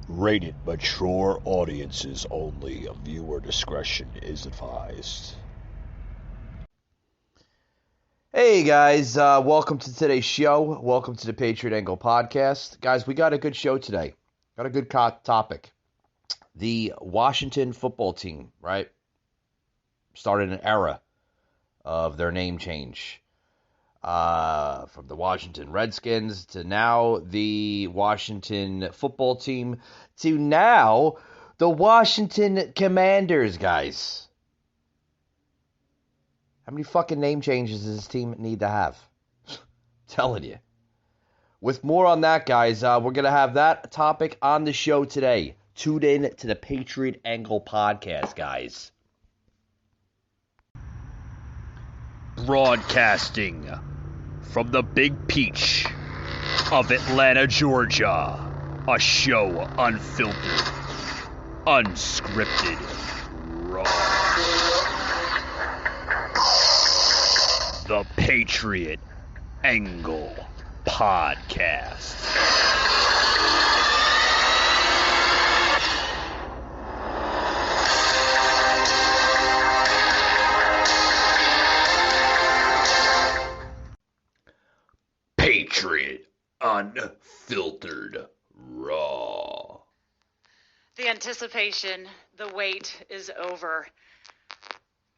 Rated mature audiences only. Viewer discretion is advised. Hey guys, welcome to today's show. Welcome to the Patriot Angle podcast. Guys, we got a good show today. Got a good topic. The Washington football team, right? Started an era of their name change. From the Washington Redskins to now the Washington football team to now the Washington Commanders, guys. How many fucking name changes does this team need to have? Telling you. With more on that, guys, we're going to have that topic on the show today. Tune in to the Patriot Angle podcast, guys. Broadcasting from the Big Peach of Atlanta, Georgia. A show unfiltered, unscripted, raw. The Patriot Angle Podcast. Patriot Unfiltered Raw. The anticipation, the wait is over.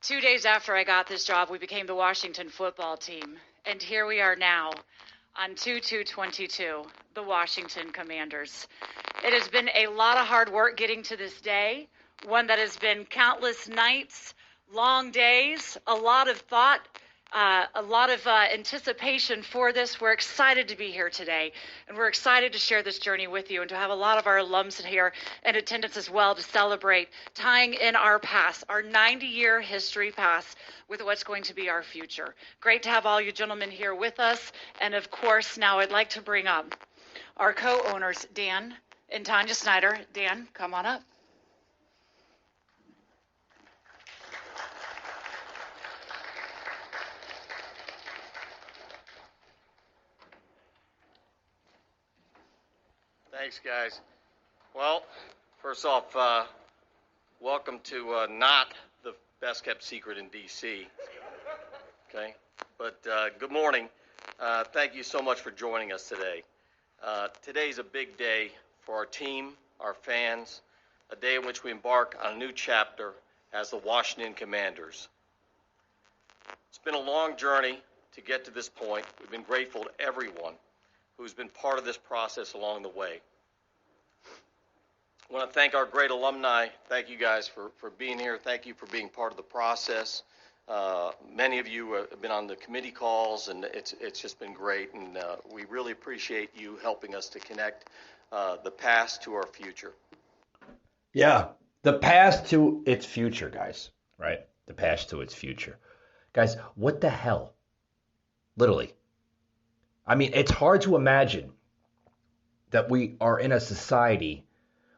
2 days after I got this job, we became the Washington football team. And here we are now on 2/2/22, the Washington Commanders. It has been a lot of hard work getting to this day, one that has been countless nights, long days, a lot of thought, a lot of anticipation for this. We're excited to be here today, and we're excited to share this journey with you and to have a lot of our alums here in attendance as well to celebrate tying in our past, our 90-year history past, with what's going to be our future. Great to have all you gentlemen here with us, and of course, now I'd like to bring up our co-owners, Dan and Tanya Snyder. Dan, come on up. Thanks, guys. Well, first off, welcome to not the best kept secret in D.C. Okay, but good morning. Thank you so much for joining us today. Today's a big day for our team, our fans, a day in which we embark on a new chapter as the Washington Commanders. It's been a long journey to get to this point. We've been grateful to everyone who's been part of this process along the way. I want to thank our great alumni. Thank you guys for being here. Thank you for being part of the process. Many of you have been on the committee calls, and it's just been great, and we really appreciate you helping us to connect the past to our future. Yeah, the past to its future, guys. Right? The past to its future. Guys, what the hell? Literally. I mean, it's hard to imagine that we are in a society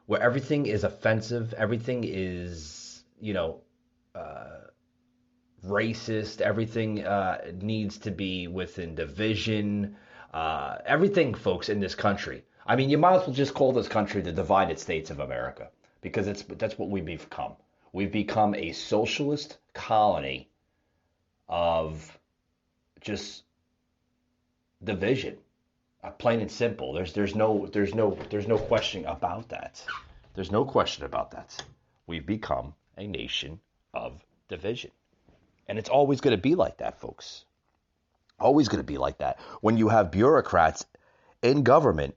where everything is offensive, everything is, racist, everything needs to be within division, everything, folks, in this country. I mean, you might as well just call this country the divided states of America, because that's what we've become. We've become a socialist colony of just division, plain and simple. There's no question about that. There's no question about that. We've become a nation of division, and it's always going to be like that, folks. Always going to be like that when you have bureaucrats in government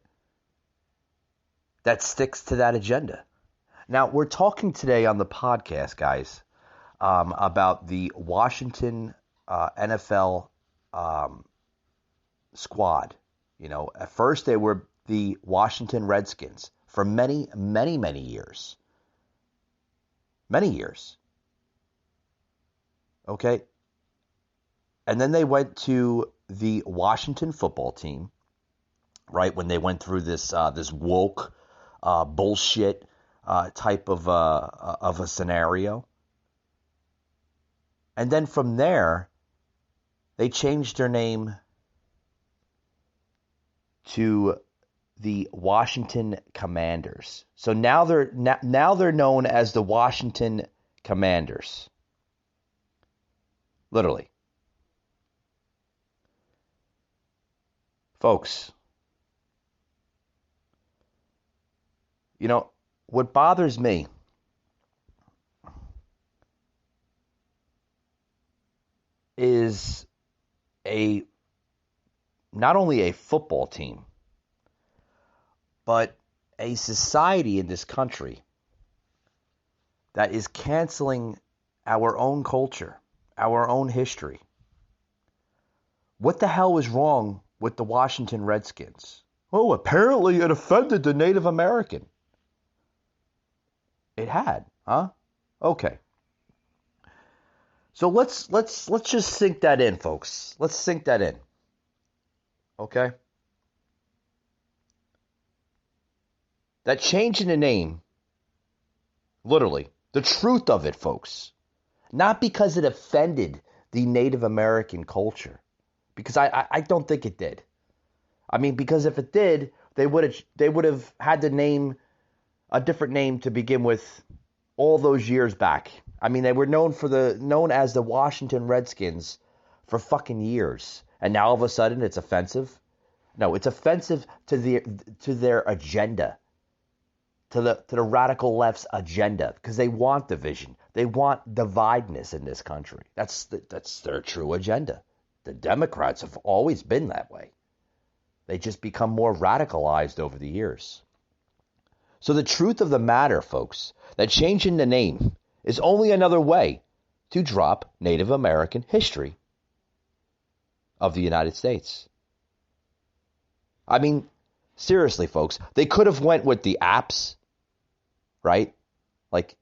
that sticks to that agenda. Now, we're talking today on the podcast, guys, about the Washington NFL squad. At first they were the Washington Redskins for many, many, many years. Many years. Okay? And then they went to the Washington football team, right, when they went through this woke bullshit type of a scenario. And then from there, they changed their name to the Washington Commanders. So now they're known as the Washington Commanders. Literally. Folks, you know, what bothers me is not only a football team, but a society in this country that is canceling our own culture, our own history. What the hell was wrong with the Washington Redskins? Oh, apparently it offended the Native American. It had, huh? Okay. So let's just sink that in, folks. Let's sink that in. Okay? That change in the name, literally, the truth of it, folks, not because it offended the Native American culture, because I don't think it did. I mean, because if it did, they would have had to name a different name to begin with all those years back. I mean, they were known as the Washington Redskins for fucking years, and now all of a sudden it's offensive. No, it's offensive to their agenda, to the radical left's agenda, because they want division. They want divideness in this country. That's their true agenda. The Democrats have always been that way. They just become more radicalized over the years. So the truth of the matter, folks, that changing the name is only another way to drop Native American history of the United States. I mean, seriously, folks, they could have went with the apps, right? Like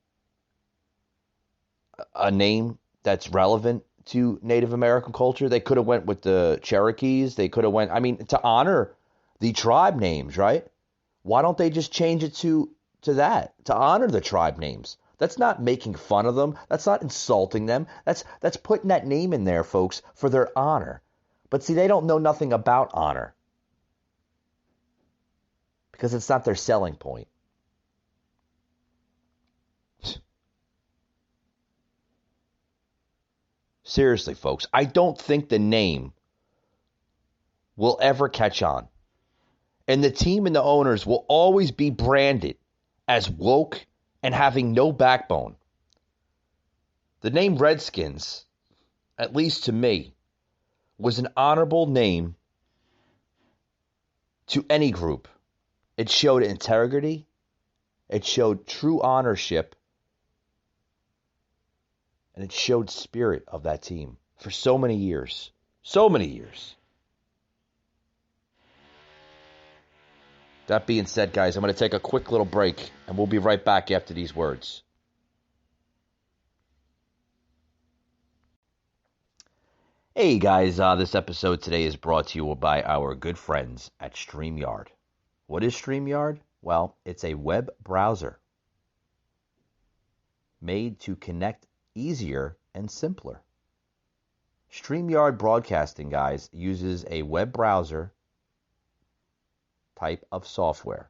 a name that's relevant to Native American culture. They could have went with the Cherokees. They could have went, I mean, to honor the tribe names, right? Why don't they just change it to that, to honor the tribe names? That's not making fun of them. That's not insulting them. That's putting that name in there, folks, for their honor. But see, they don't know nothing about honor because it's not their selling point. Seriously, folks, I don't think the name will ever catch on. And the team and the owners will always be branded as woke and having no backbone. The name Redskins, at least to me, was an honorable name to any group. It showed integrity. It showed true ownership. And it showed spirit of that team for so many years. So many years. That being said, guys, I'm going to take a quick little break, and we'll be right back after these words. Hey, guys, this episode today is brought to you by our good friends at StreamYard. What is StreamYard? Well, it's a web browser made to connect easier and simpler. StreamYard Broadcasting, guys, uses a web browser type of software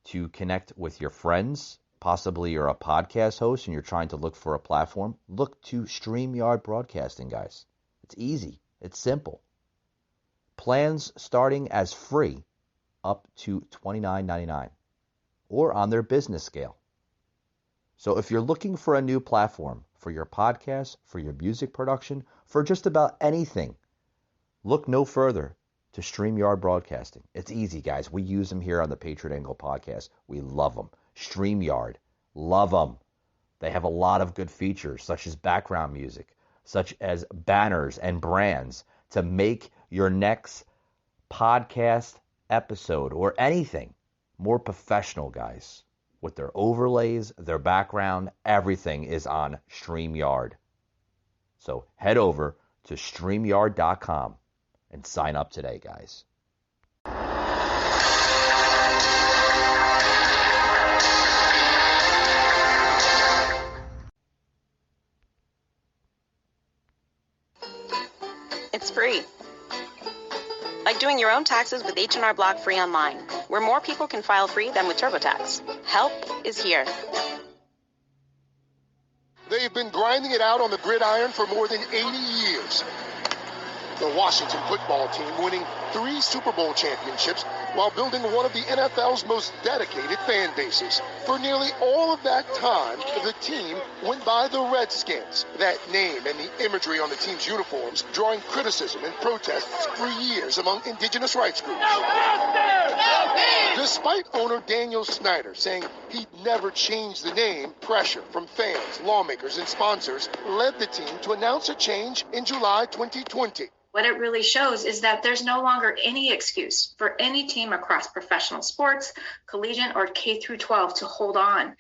to connect with your friends. Possibly you're a podcast host and you're trying to look for a platform. Look to StreamYard Broadcasting, guys. It's easy. It's simple. Plans starting as free up to $29.99 or on their business scale. So if you're looking for a new platform for your podcast, for your music production, for just about anything, look no further to StreamYard Broadcasting. It's easy, guys. We use them here on the Patriot Angle podcast. We love them. StreamYard. Love them. They have a lot of good features, such as background music, such as banners and brands to make your next podcast episode or anything more professional, guys. With their overlays, their background, everything is on StreamYard. So head over to StreamYard.com and sign up today, guys. It's free. Like doing doing your own taxes with H&R Block free online, where more people can file free than with TurboTax. Help is here. They've been grinding it out on the gridiron for more than 80 years. The Washington football team winning 3 Super Bowl championships while building one of the NFL's most dedicated fan bases. For nearly all of that time, the team went by the Redskins. That name and the imagery on the team's uniforms drawing criticism and protests for years among indigenous rights groups. Despite owner Daniel Snyder saying he'd never change the name, pressure from fans, lawmakers, and sponsors led the team to announce a change in July 2020. What it really shows is that there's no longer any excuse for any team across professional sports, collegiate, or K through 12 to hold on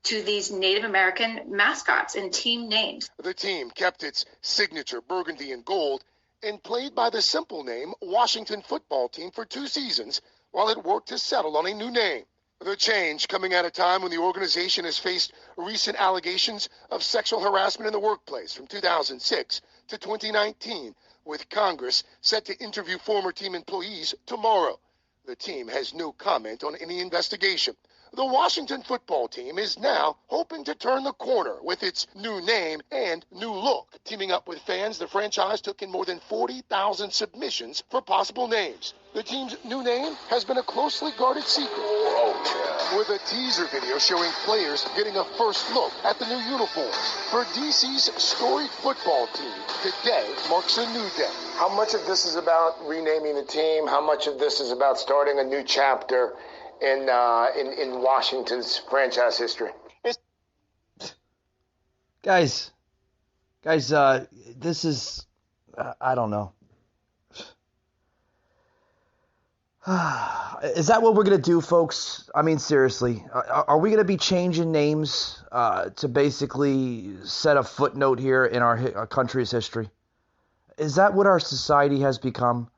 to these Native American mascots and team names. The team kept its signature burgundy and gold and played by the simple name Washington Football Team for 2 seasons while it worked to settle on a new name. The change coming at a time when the organization has faced recent allegations of sexual harassment in the workplace from 2006 to 2019, with Congress set to interview former team employees tomorrow. The team has no comment on any investigation. The Washington football team is now hoping to turn the corner with its new name and new look. Teaming up with fans, the franchise took in more than 40,000 submissions for possible names. The team's new name has been a closely guarded secret, with a teaser video showing players getting a first look at the new uniforms. For DC's storied football team, today marks a new day. How much of this is about renaming the team? How much of this is about starting a new chapter in Washington's franchise history? Guys, this is, I don't know. Is that what we're going to do, folks? I mean, seriously, are we going to be changing names to basically set a footnote here in our country's history? Is that what our society has become?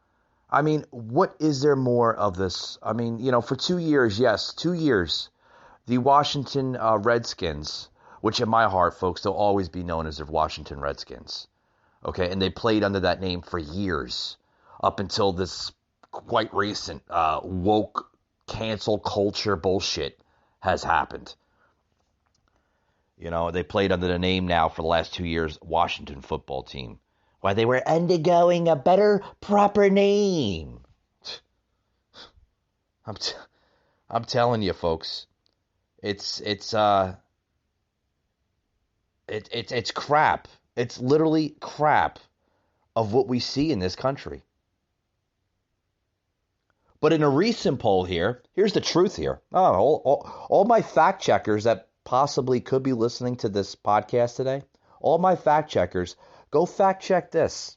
I mean, what is there more of this? I mean, for 2 years, yes, 2 years, the Washington Redskins, which in my heart, folks, they'll always be known as the Washington Redskins. Okay, and they played under that name for years, up until this quite recent woke cancel culture bullshit has happened. They played under the name now for the last 2 years, Washington football team, while they were undergoing a better, proper name. I'm telling you, folks, it's crap. It's literally crap of what we see in this country. But in a recent poll here, here's the truth here. All my fact checkers that possibly could be listening to this podcast today, all my fact checkers, go fact check this.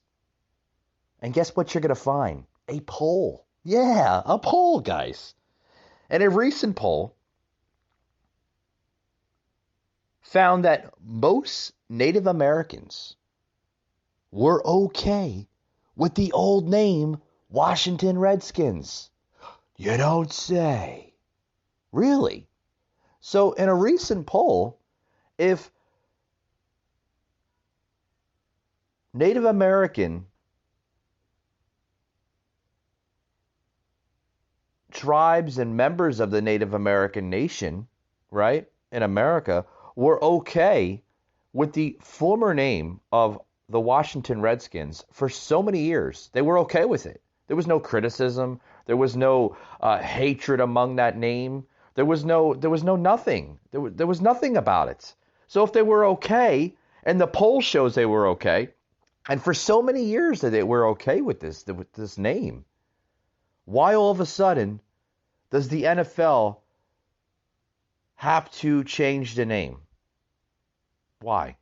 And guess what you're going to find? A poll. Yeah, a poll, guys. And a recent poll found that most Native Americans were okay with the old name Washington Redskins. You don't say. Really? So in a recent poll, if Native American tribes and members of the Native American nation, right, in America, were okay with the former name of the Washington Redskins for so many years, they were okay with it. There was no criticism. There was no hatred among that name. There was nothing. There was nothing about it. So if they were okay, and the poll shows they were okay, and for so many years that they were okay with this name, why all of a sudden does the NFL have to change the name? Why?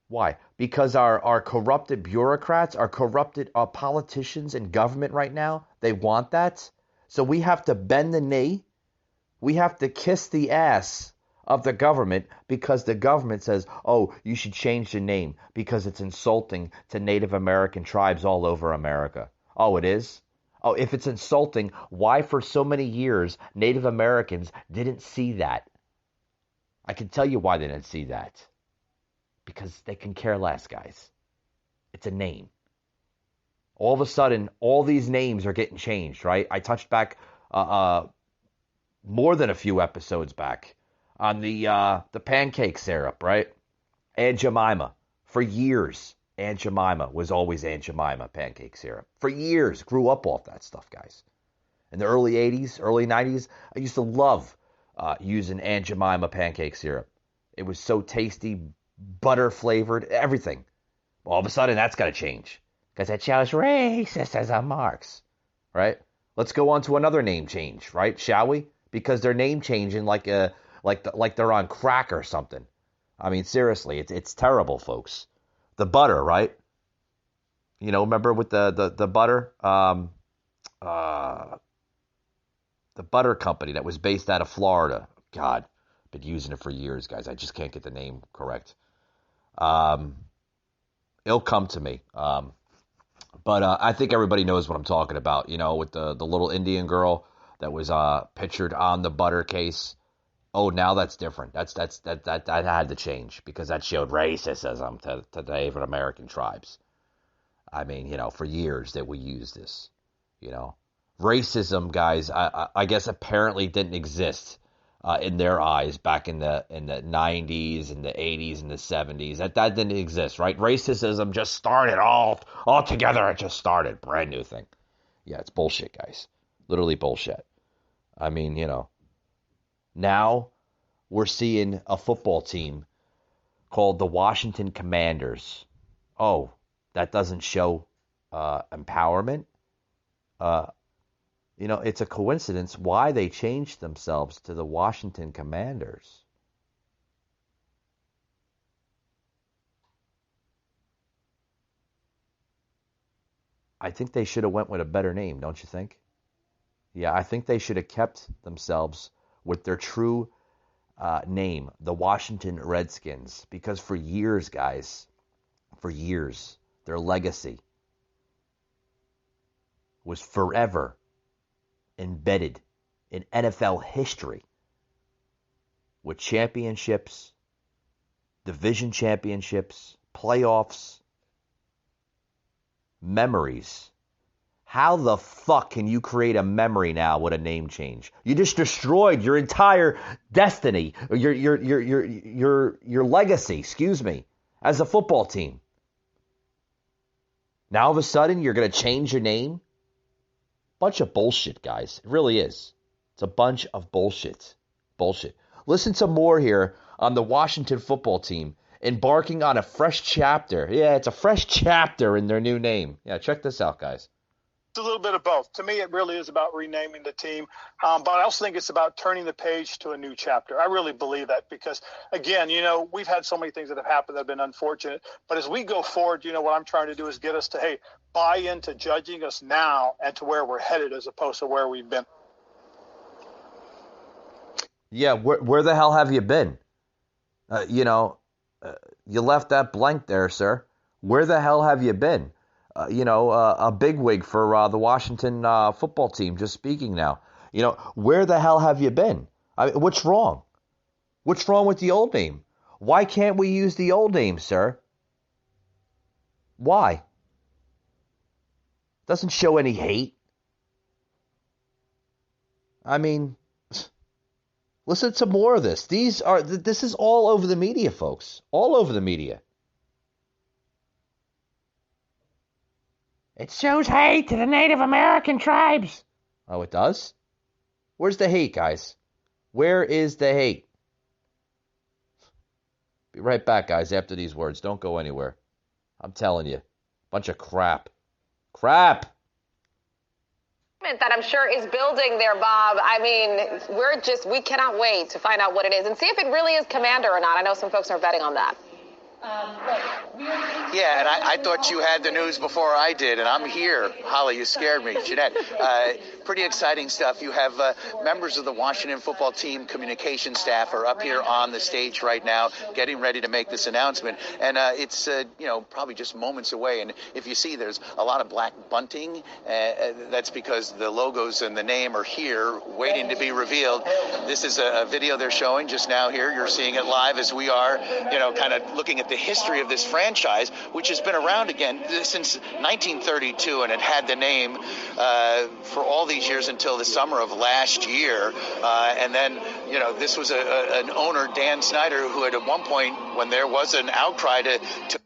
Why? Because our corrupted bureaucrats, our corrupted politicians in government right now, they want that. So we have to bend the knee. We have to kiss the ass of the government because the government says, oh, you should change the name because it's insulting to Native American tribes all over America. Oh, it is? Oh, if it's insulting, why for so many years Native Americans didn't see that? I can tell you why they didn't see that. Because they can care less, guys. It's a name. All of a sudden, all these names are getting changed, right? I touched back more than a few episodes back on the pancake syrup, right? Aunt Jemima. For years, Aunt Jemima was always Aunt Jemima pancake syrup. For years, grew up off that stuff, guys. In the early 80s, early 90s, I used to love using Aunt Jemima pancake syrup. It was so tasty, butter flavored, everything. All of a sudden, that's got to change because it shows racism marks, right? Let's go on to another name change, right? Shall we? Because they're name changing like they're on crack or something. I mean, seriously, it's terrible, folks. The butter, right? You know, remember with the butter, the butter company that was based out of Florida. God, been using it for years, guys. I just can't get the name correct. It'll come to me. But I think everybody knows what I'm talking about. You know, with the little Indian girl that was pictured on the butter case. Oh, now that's different. That had to change because that showed racism to the Native American tribes. I mean, you know, for years that we used this. You know, racism, guys. I guess apparently didn't exist in their eyes back in the 90s and the 80s and the 70s. That didn't exist, right? Racism just started all together. It just started, brand new thing. Yeah, it's bullshit, guys. Literally bullshit. I mean, you know, now we're seeing a football team called the Washington Commanders. Oh, that doesn't show empowerment. You know, it's a coincidence why they changed themselves to the Washington Commanders. I think they should have went with a better name, don't you think? Yeah, I think they should have kept themselves with their true name, the Washington Redskins, because for years, guys, for years, their legacy was forever embedded in NFL history with championships, division championships, playoffs, memories. How the fuck can you create a memory now with a name change? You just destroyed your entire destiny, your legacy, excuse me, as a football team. Now all of a sudden you're going to change your name? Bunch of bullshit, guys. It really is. It's a bunch of bullshit. Bullshit. Listen to more here on the Washington football team embarking on a fresh chapter. Yeah, it's a fresh chapter in their new name. Yeah, check this out, guys. It's a little bit of both. To me, it really is about renaming the team, but I also think it's about turning the page to a new chapter. I really believe that because, again, you know, we've had so many things that have happened that have been unfortunate, but as we go forward, you know, what I'm trying to do is get us to, hey, buy into judging us now and to where we're headed as opposed to where we've been. Yeah, where the hell have you been? You know, you left that blank there, sir. Where the hell have you been? You know, a bigwig for the Washington football team, just speaking now. You know, where the hell have you been? I mean, what's wrong? What's wrong with the old name? Why can't we use the old name, sir? Why? Doesn't show any hate. I mean, listen to more of this. This is all over the media, folks. All over the media. It shows hate to the Native American tribes. Oh, it does? Where's the hate, guys? Where is the hate? Be right back, guys, after these words. Don't go anywhere. I'm telling you. Bunch of crap. Crap! That I'm sure is building there, Bob. I mean, we cannot wait to find out what it is and see if it really is Commander or not. I know some folks are betting on that. Yeah, and I thought you had the news before I did, and I'm here. Holly, you scared me. Jeanette, pretty exciting stuff. You have members of the Washington football team communication staff are up here on the stage right now getting ready to make this announcement. And it's, you know, probably just moments away. And if you see, there's a lot of black bunting. That's because the logos and the name are here waiting to be revealed. This is a video they're showing just now here. You're seeing it live as we are, you know, kind of looking at at the history of this franchise, which has been around again since 1932, and it had the name for all these years until the summer of last year. And then, this was an owner, Dan Snyder, who had at one point, when there was an outcry to...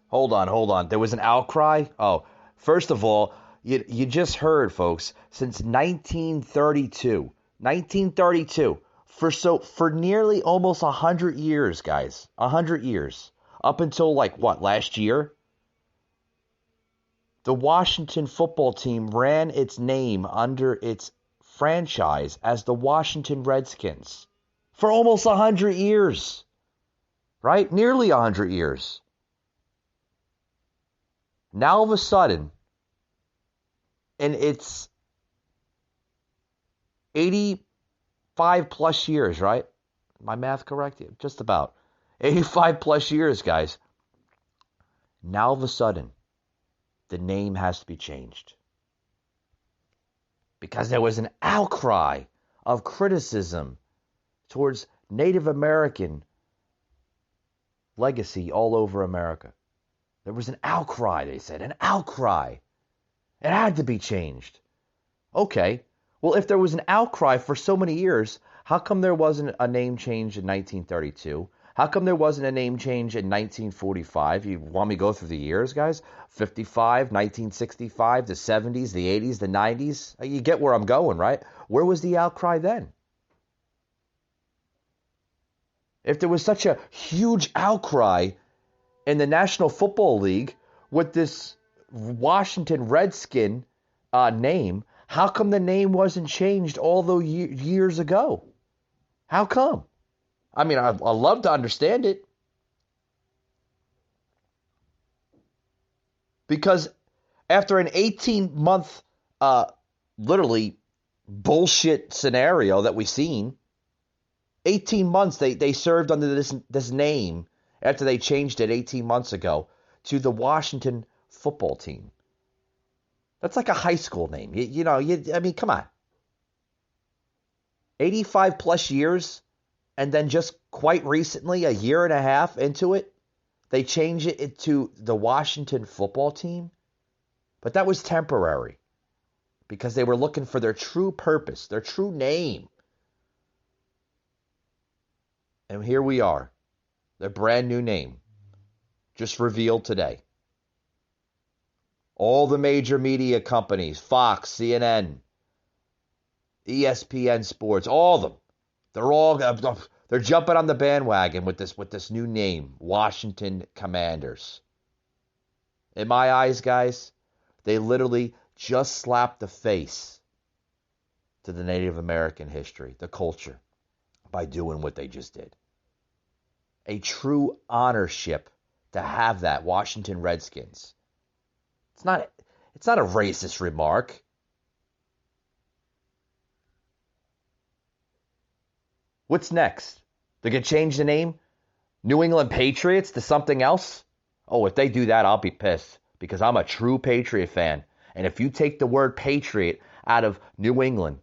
Hold on. There was an outcry? Oh, first of all, you just heard, folks, since 1932, for nearly almost 100 years, guys, 100 years, up until last year, the Washington football team ran its name under its franchise as the Washington Redskins for almost 100 years, right? Nearly 100 years. Now, all of a sudden, and it's 85 plus years, right? My math correct? Just about. 85 plus years, guys. Now, all of a sudden, the name has to be changed. Because there was an outcry of criticism towards Native American legacy all over America. There was an outcry, they said, an outcry. It had to be changed. Okay, well, if there was an outcry for so many years, how come there wasn't a name change in 1932? How come there wasn't a name change in 1945? You want me to go through the years, guys? 55, 1965, the 70s, the 80s, the 90s? You get where I'm going, right? Where was the outcry then? If there was such a huge outcry in the National Football League with this Washington Redskin name, how come the name wasn't changed all those years ago? How come? I mean, I'd love to understand it. Because after an 18-month, literally bullshit scenario that we've seen, 18 months they served under this name after they changed it 18 months ago to the Washington football team. That's like a high school name. I mean, come on. 85 plus years, and then just quite recently, a year and a half into it, they changed it to the Washington football team. But that was temporary because they were looking for their true purpose, their true name. And here we are, their brand new name, just revealed today. All the major media companies, Fox, CNN, ESPN Sports, all of them, they're jumping on the bandwagon with this new name, Washington Commanders. In my eyes, guys, they literally just slapped the face to the Native American history, the culture, by doing what they just did. A true honorship to have that, Washington Redskins. It's not a racist remark. What's next? They're going to change the name? New England Patriots to something else? Oh, if they do that, I'll be pissed because I'm a true Patriot fan. And if you take the word Patriot out of New England,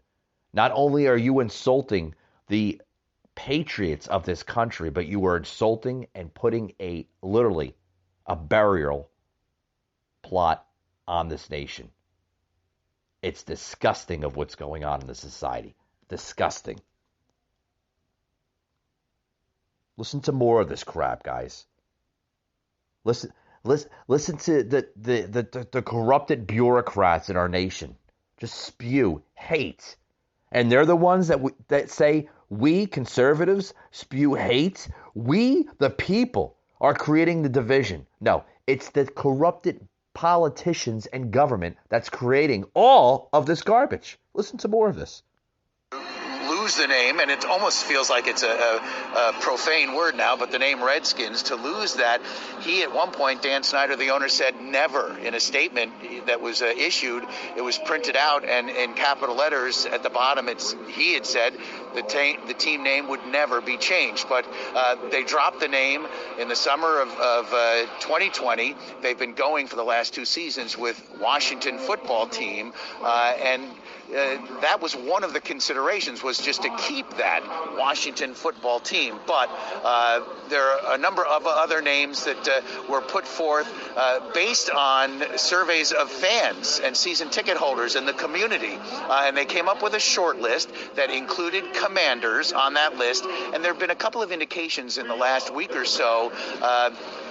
not only are you insulting the patriots of this country, but you are insulting and putting literally a burial plot on this nation. It's disgusting of what's going on in the society. Disgusting. Listen to more of this crap, guys. Listen to the corrupted bureaucrats in our nation just spew hate. And they're the ones that say we conservatives spew hate. We, the people, are creating the division. No, it's the corrupted politicians and government that's creating all of this garbage. Listen to more of this. Lose the name, and it almost feels like it's a profane word now, but the name Redskins, to lose that, he at one point, Dan Snyder, the owner, said never in a statement that was issued. It was printed out, and in capital letters at the bottom, he had said the team name would never be changed. But they dropped the name in the summer of 2020. They've been going for the last two seasons with Washington football team, and that was one of the considerations, was just was to keep that Washington football team. But there are a number of other names that were put forth based on surveys of fans and season ticket holders in the community. And they came up with a short list that included Commanders on that list. And there have been a couple of indications in the last week or so.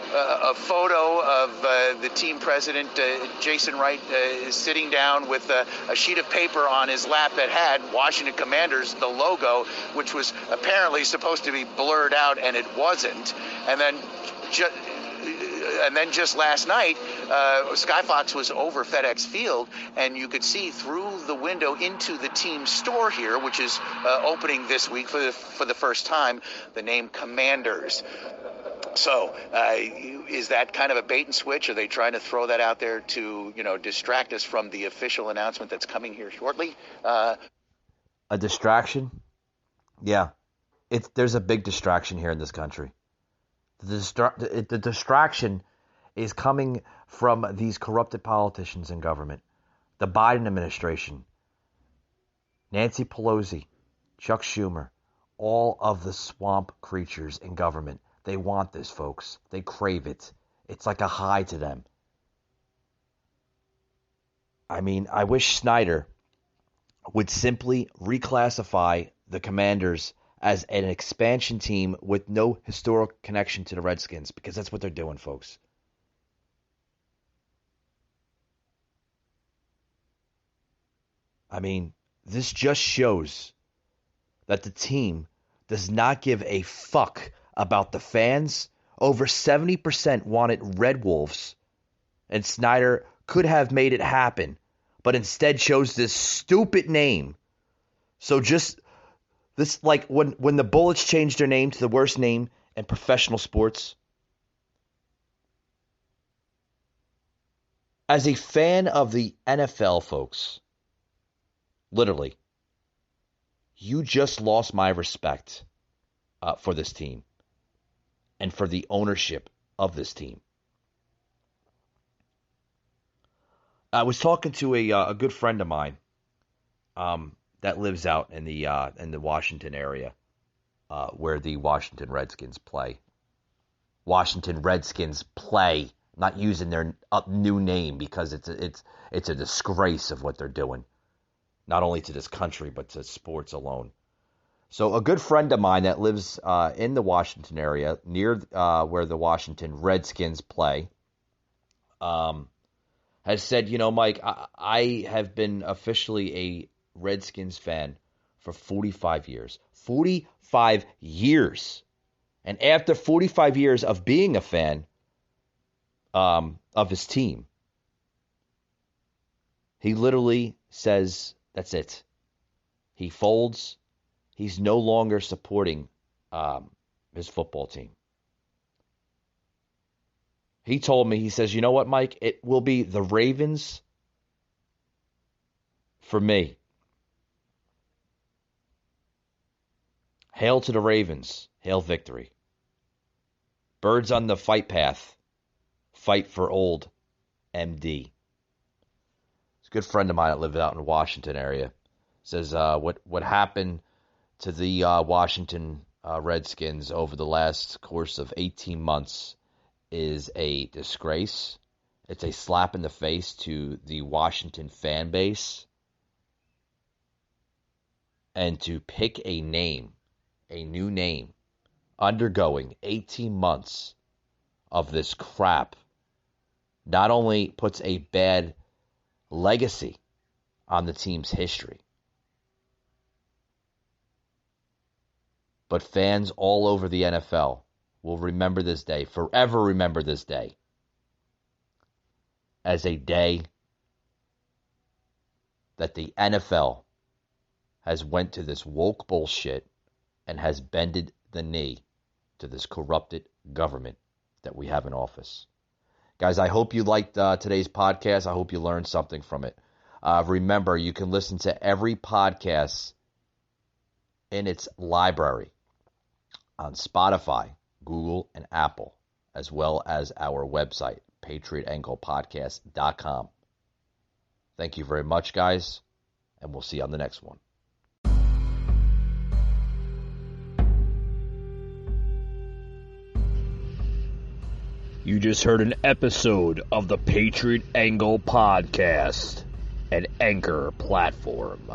A photo of the team president, Jason Wright, sitting down with a sheet of paper on his lap that had Washington Commanders, the logo, which was apparently supposed to be blurred out, and it wasn't. And then just last night, Skyfox was over FedEx Field, and you could see through the window into the team store here, which is opening this week for the first time, the name Commanders. So is that kind of a bait and switch? Are they trying to throw that out there to, distract us from the official announcement that's coming here shortly? A distraction? Yeah. There's a big distraction here in this country. The distraction is coming from these corrupted politicians in government. The Biden administration, Nancy Pelosi, Chuck Schumer, all of the swamp creatures in government. They want this, folks. They crave it. It's like a high to them. I mean, I wish Snyder would simply reclassify the Commanders as an expansion team with no historical connection to the Redskins, because that's what they're doing, folks. I mean, this just shows that the team does not give a fuck about the fans. Over 70% wanted Red Wolves, and Snyder could have made it happen, but instead chose this stupid name. So just this, like when the Bullets changed their name to the worst name in professional sports. As a fan of the NFL, folks, literally, you just lost my respect for this team and for the ownership of this team. I was talking to a good friend of mine that lives out in the Washington area where the Washington Redskins play. Washington Redskins play, not using their new name because it's a disgrace of what they're doing, not only to this country but to sports alone. So a good friend of mine that lives in the Washington area, near where the Washington Redskins play, has said, Mike, I have been officially a Redskins fan for 45 years. 45 years. And after 45 years of being a fan of his team, he literally says, that's it. He folds. He's no longer supporting his football team. He told me, he says, you know what, Mike? It will be the Ravens for me. Hail to the Ravens. Hail victory. Birds on the fight path. Fight for old MD. It's a good friend of mine that lives out in the Washington area. Says what happened to the Washington Redskins over the last course of 18 months is a disgrace. It's a slap in the face to the Washington fan base. And to pick a name, a new name, undergoing 18 months of this crap, not only puts a bad legacy on the team's history, but fans all over the NFL will remember this day, forever remember this day, as a day that the NFL has went to this woke bullshit and has bended the knee to this corrupted government that we have in office. Guys, I hope you liked today's podcast. I hope you learned something from it. Remember, you can listen to every podcast in its library on Spotify, Google, and Apple, as well as our website, patriotanglepodcast.com. Thank you very much, guys, and we'll see you on the next one. You just heard an episode of the Patriot Angle Podcast, an Anchor platform.